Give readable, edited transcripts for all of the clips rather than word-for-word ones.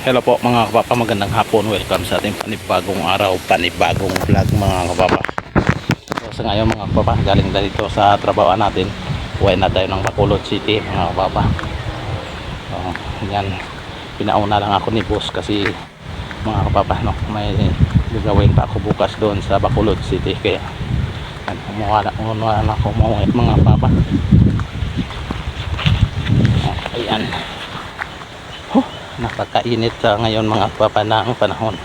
Hello po mga kapapa, magandang hapon. Welcome sa ating panibagong araw, panibagong vlog mga kapapa. So sa ngayon mga kapapa, galing na dito sa trabaho natin. Uwi na tayo ng Bacolod City mga kapapa. So yan, pinauna lang ako ni boss kasi mga kapapa, no, may gagawin pa ako bukas doon sa Bacolod City. Kaya umuha na ako mga kapapa. Ayan, napakainit ngayon mga kapapa na ang panahon.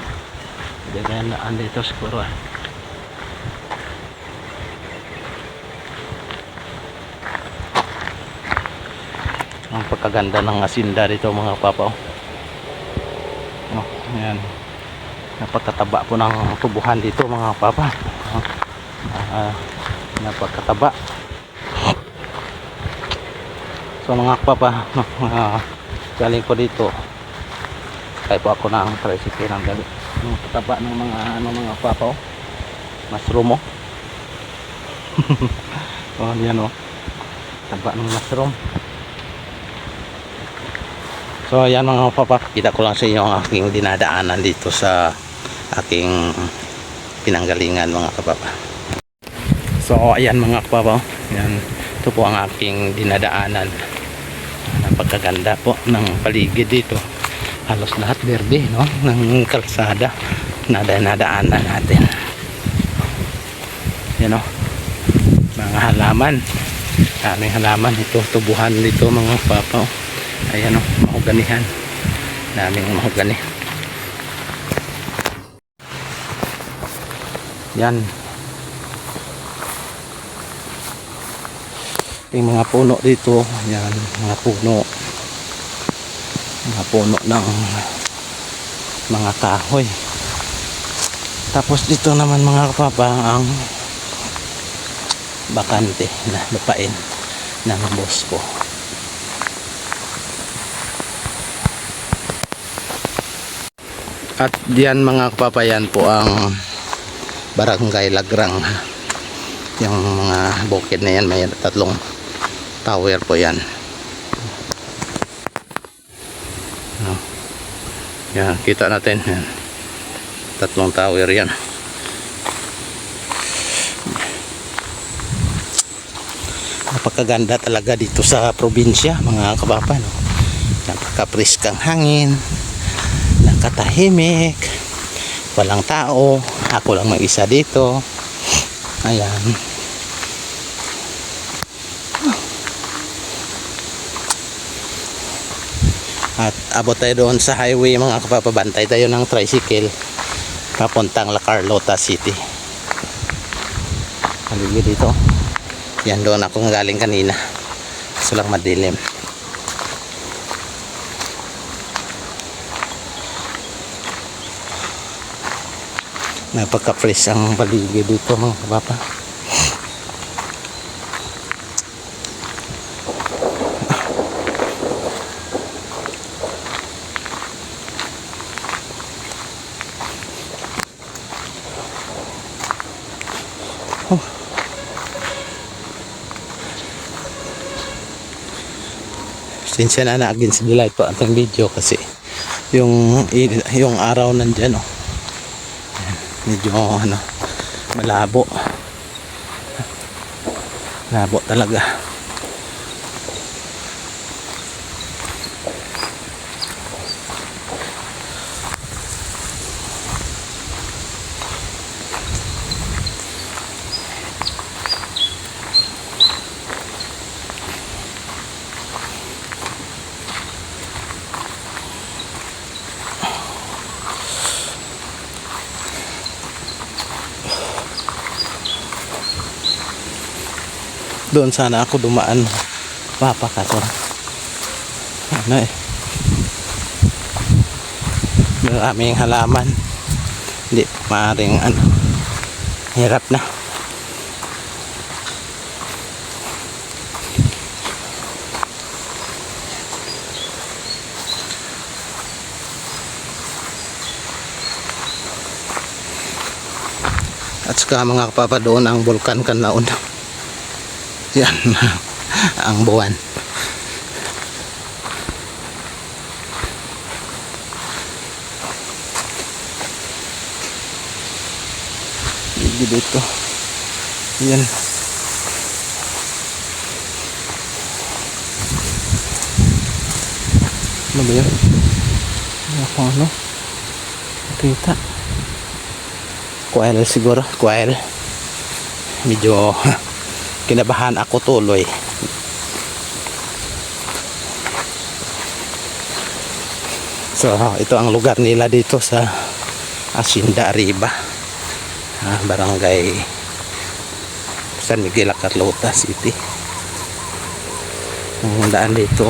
Ganyan na andito siguro ang pagkaganda ng asinda dito mga kapapa. Ayan, napakataba po ng tubuhan dito mga kapapa. Napakataba. So mga kapapa, galing ko dito kaya po ako ng tricycle ng gali yung pataba ng mga papaw mushroom oh yan taba ng mushroom. So ayan mga papa, kita ko lang sa inyo ang aking dinadaanan dito sa aking pinanggalingan mga kapapa. So ayan mga kapapa, yan, ito po ang aking dinadaanan. Napakaganda po ng paligid dito, halos lahat berde, no, ng kalsada na nadaanan natin. Yan mga halaman, daming halaman ito, tubuhan dito mga papa. Ayan mahuganihan, daming mahugani. Yan yung mga puno dito, yan mga puno ng mga kahoy. Tapos dito naman mga kapapa ang bakante na lupain ng boss ko. At diyan mga kapapa, yan po ang Barangay Lagrang. Yung mga bukid na yan, may tatlong tower po yan. Yan, kita natin yan, tatlong tower yan. Napakaganda talaga dito sa probinsya mga kabapa, no? Napakapriskang hangin, nakatahimik, walang tao, ako lang mag-isa dito. Ayan, at abot tayo doon sa highway mga kapapabantay tayo ng tricycle papuntang La Carlota City. Haligid dito, yan doon ako galing kanina, so lang madilim. Napaka-fresh ang paligid dito mga kapapa. Sinsya na against the light po atong video kasi yung araw nandyan medyo malabo talaga. Doon sana ako dumaan papa, kaso maraming halaman, hindi maaaring hirap na. At saka mga kapapa, doon ang Bulkan Kanlaon. Yan ang buwan. dito. Yan. Ano ba yun? Ano? Kita. Quail siguro. Quail. Medyo kinabahan ako tuloy. So ito ang lugar nila dito sa Hacienda Arriba, Barangay San Miguel, Carlota City. Ang daan dito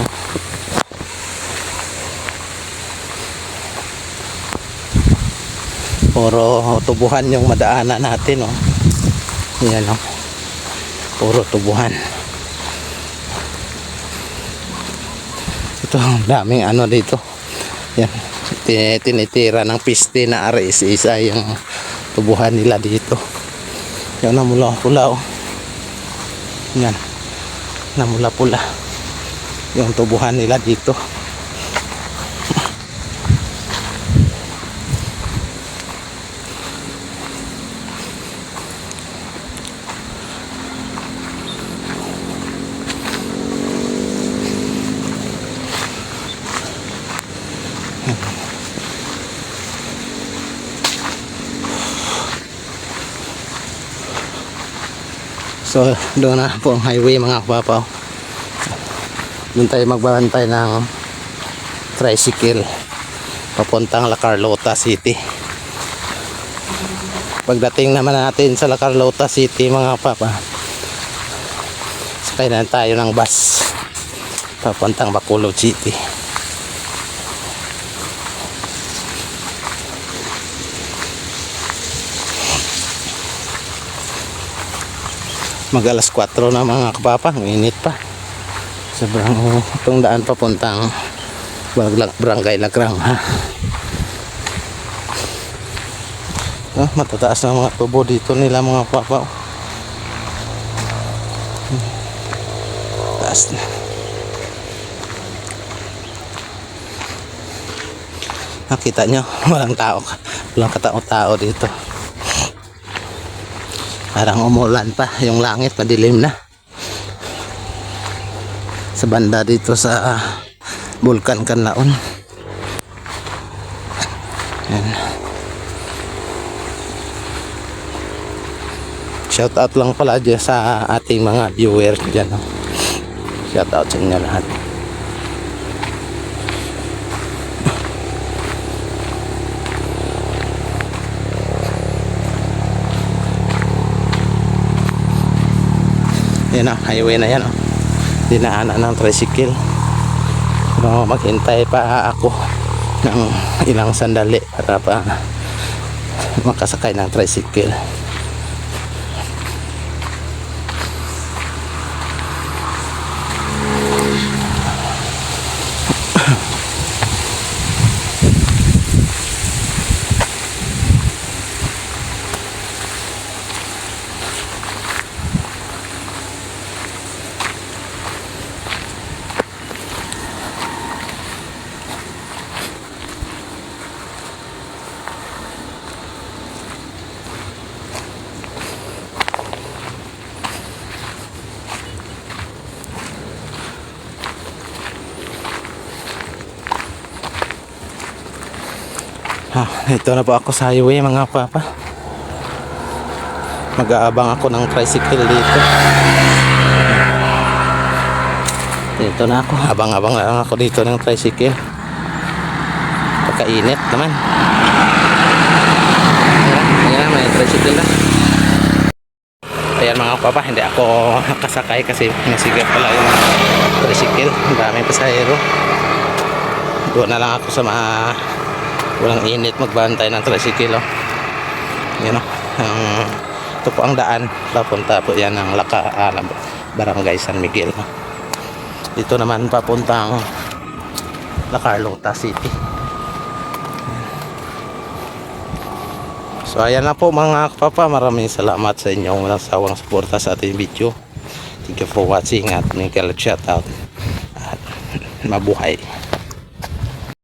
puro tubuhan yung madaanan natin, oh. Yan, oh. Puro tubuhan. Ito ang daming ano dito. Yan, tinitira ng piste na RSSI yung tubuhan nila dito. Yan, namula pula, oh. Yan, namula pula yung tubuhan nila dito. So doon na po ang highway mga kapapaw. Doon tayo magbabantay ng tricycle papuntang La Carlota City. Pagdating naman natin sa La Carlota City mga kapapa, sakay na tayo ng bus papuntang Bacolod City. Mag alas 4 na mga kapapa, mainit pa. Sobrang itong daan papuntang Barangay Lagrang, ha. Matataas na mga tubo dito nila mga kapapa. Taas na. Nakita nyo, walang tao, walang katao-tao dito. Parang umulan pa, yung langit madilim na. Sa banda dito sa Bulkan Kanlaon. Yan. Shout out lang pala dyan sa ating mga viewers dyan. Shout out sa inyo lahat. Yan, highway na yan, oh. Dinaanan ng tricycle. Pero maghintay pa ako ng ilang sandali para pa makasakay ng tricycle. Ito na po ako sa highway mga papa. Mag-aabang ako ng tricycle dito. Dito na ako. Abang-abang lang ako dito ng tricycle. Pagkainit naman. Ayan na, may tricycle na. Ayan mga papa, hindi ako nakasakay kasi nasigat pala yung tricycle. Ang daming pasahero. Doon na lang ako sa mga walang init magbantay ng tricycle, oh. Yan, oh. Ito po ang daan papunta po yan ng Barangay San Miguel, oh. Dito naman papuntang La Carlota City. So ayan na po mga kapapa, maraming salamat sa inyong walang sawang suporta sa ating video. Thank you for watching at Miguel shout out at mabuhay.